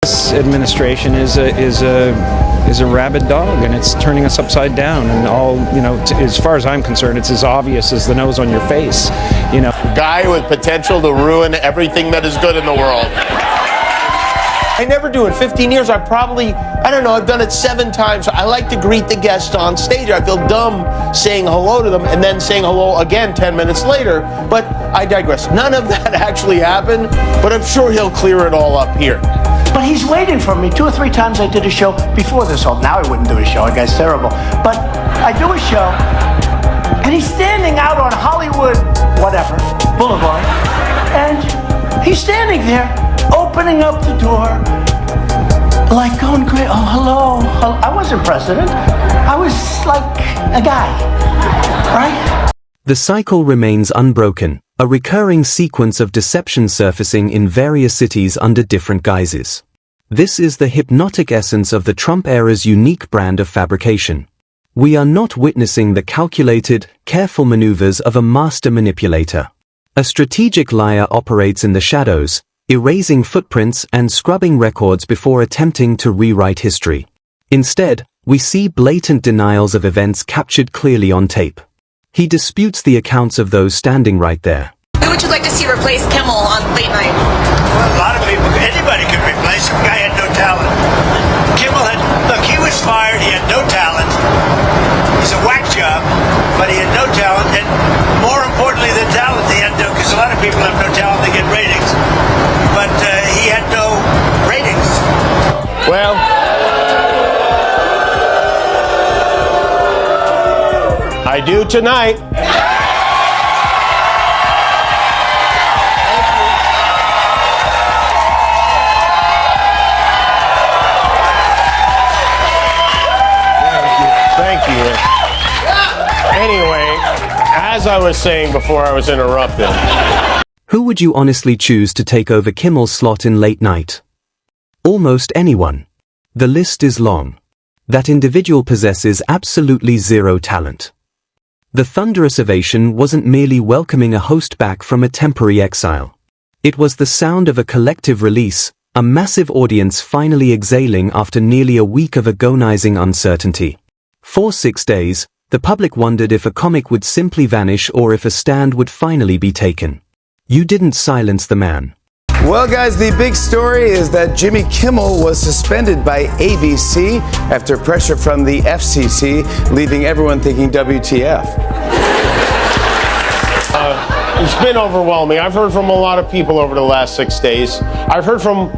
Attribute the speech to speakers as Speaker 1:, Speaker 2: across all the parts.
Speaker 1: This administration is a rabid dog, and it's turning us upside down. And as far as I'm concerned, it's as obvious as the nose on your face.
Speaker 2: Guy with potential to ruin everything that is good in the world. I never do. In 15 years, I've done it 7 times. I like to greet the guests on stage. I feel dumb saying hello to them and then saying hello again 10 minutes later. But I digress. None of that actually happened, but I'm sure he'll clear it all up here.
Speaker 3: But he's waiting for me. 2 or 3 times I did a show before this whole. Now I wouldn't do a show. That guy's terrible. But I do a show, and he's standing out on Hollywood, Boulevard, and he's standing there, opening up the door, like going great. Oh, hello. I wasn't president. I was like a guy, right?
Speaker 4: The cycle remains unbroken, a recurring sequence of deception surfacing in various cities under different guises. This is the hypnotic essence of the Trump era's unique brand of fabrication. We are not witnessing the calculated, careful maneuvers of a master manipulator. A strategic liar operates in the shadows, erasing footprints and scrubbing records before attempting to rewrite history. Instead, we see blatant denials of events captured clearly on tape. He disputes the accounts of those standing right there.
Speaker 5: Who would you like to see replace Kimmel on late night?
Speaker 6: Well, a lot of people, anybody could replace him. The guy had no talent. He was fired, he had no talent. It's a whack job, but he had no talent, and more importantly than talent, he had no, because a lot of people have no talent, they get ratings, but he had no ratings.
Speaker 2: Well, I do tonight. Thank you. Anyway, as I was saying before I was interrupted.
Speaker 4: Who would you honestly choose to take over Kimmel's slot in late night? Almost anyone. The list is long. That individual possesses absolutely zero talent. The thunderous ovation wasn't merely welcoming a host back from a temporary exile. It was the sound of a collective release, a massive audience finally exhaling after nearly a week of agonizing uncertainty. For 6 days, the public wondered if a comic would simply vanish or if a stand would finally be taken. You didn't silence the man.
Speaker 7: Well, guys, the big story is that Jimmy Kimmel was suspended by ABC after pressure from the FCC, leaving everyone thinking WTF.
Speaker 2: It's been overwhelming. I've heard from a lot of people over the last 6 days. I've heard from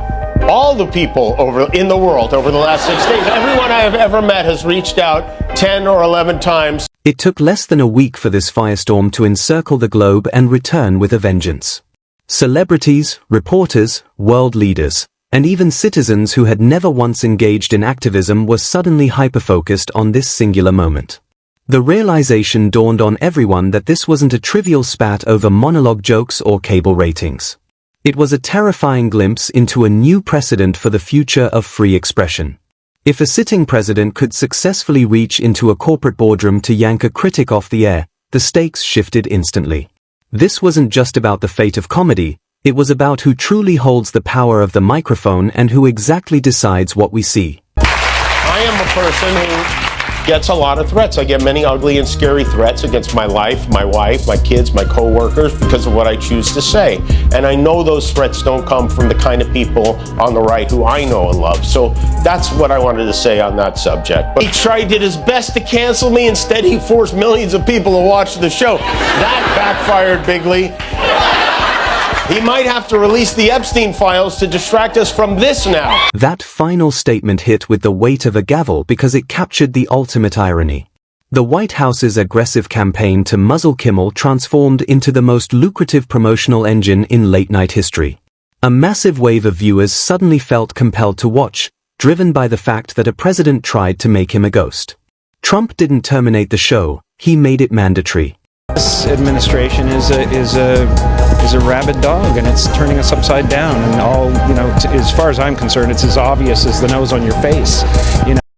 Speaker 2: all the people in the world over the last 6 days. Everyone I have ever met has reached out 10 or 11 times.
Speaker 4: It took less than a week for this firestorm to encircle the globe and return with a vengeance. Celebrities, reporters, world leaders, and even citizens who had never once engaged in activism were suddenly hyper-focused on this singular moment. The realization dawned on everyone that this wasn't a trivial spat over monologue jokes or cable ratings. It was a terrifying glimpse into a new precedent for the future of free expression. If a sitting president could successfully reach into a corporate boardroom to yank a critic off the air, the stakes shifted instantly. This wasn't just about the fate of comedy, it was about who truly holds the power of the microphone and who exactly decides what we see.
Speaker 2: I am a person who gets a lot of threats. I get many ugly and scary threats against my life, my wife, my kids, my co-workers because of what I choose to say. And I know those threats don't come from the kind of people on the right who I know and love. So that's what I wanted to say on that subject. But he did his best to cancel me. Instead, he forced millions of people to watch the show. That backfired bigly. He might have to release the Epstein files to distract us from this now.
Speaker 4: That final statement hit with the weight of a gavel because it captured the ultimate irony. The White House's aggressive campaign to muzzle Kimmel transformed into the most lucrative promotional engine in late-night history. A massive wave of viewers suddenly felt compelled to watch, driven by the fact that a president tried to make him a ghost. Trump didn't terminate the show, he made it mandatory.
Speaker 1: This administration is a rabid dog, and it's turning us upside down. And as far as I'm concerned, it's as obvious as the nose on your face.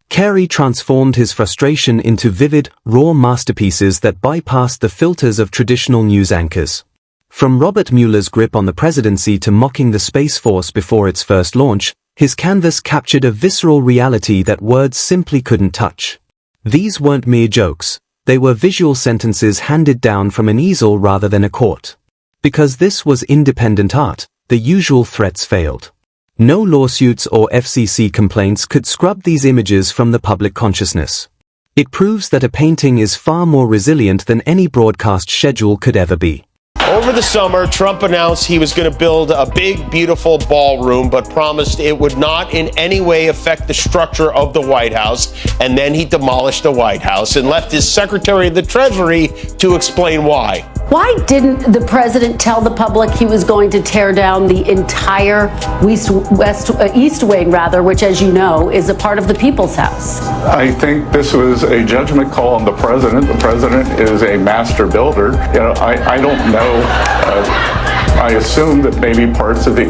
Speaker 4: Carrey transformed his frustration into vivid, raw masterpieces that bypassed the filters of traditional news anchors. From Robert Mueller's grip on the presidency to mocking the Space Force before its first launch, His canvas captured a visceral reality that words simply couldn't touch. These weren't mere jokes, they were visual sentences handed down from an easel rather than a court. Because this was independent art, the usual threats failed. No lawsuits or FCC complaints could scrub these images from the public consciousness. It proves that a painting is far more resilient than any broadcast schedule could ever be.
Speaker 2: Over the summer, Trump announced he was going to build a big, beautiful ballroom, but promised it would not in any way affect the structure of the White House. And then he demolished the White House and left his Secretary of the Treasury to explain why.
Speaker 8: Why didn't the president tell the public he was going to tear down the entire East Wing, which, as you know, is a part of the People's House?
Speaker 9: I think this was a judgment call on the president. The president is a master builder. You know, I don't know. I assume that maybe parts of the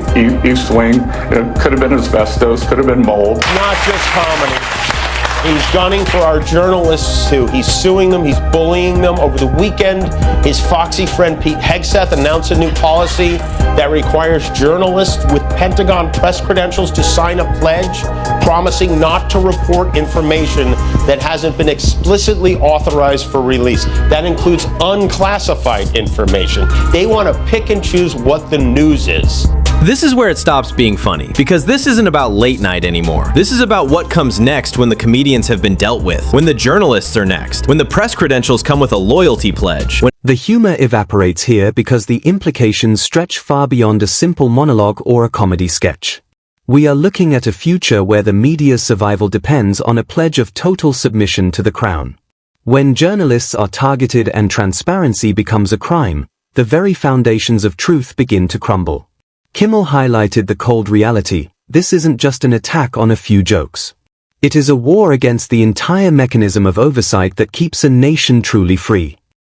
Speaker 9: East Wing could have been asbestos, could have been mold.
Speaker 2: Not just comedy. He's gunning for our journalists too. He's suing them. He's bullying them. Over the weekend, his foxy friend Pete Hegseth announced a new policy that requires journalists with Pentagon press credentials to sign a pledge promising not to report information that hasn't been explicitly authorized for release. That includes unclassified information. They want to pick and choose what the news is.
Speaker 10: This is where it stops being funny, because this isn't about late night anymore. This is about what comes next when the comedians have been dealt with, when the journalists are next, when the press credentials come with a loyalty pledge.
Speaker 4: The humor evaporates here because the implications stretch far beyond a simple monologue or a comedy sketch. We are looking at a future where the media's survival depends on a pledge of total submission to the crown. When journalists are targeted and transparency becomes a crime, the very foundations of truth begin to crumble. Kimmel highlighted the cold reality. This isn't just an attack on a few jokes. It is a war against the entire mechanism of oversight that keeps a nation truly free.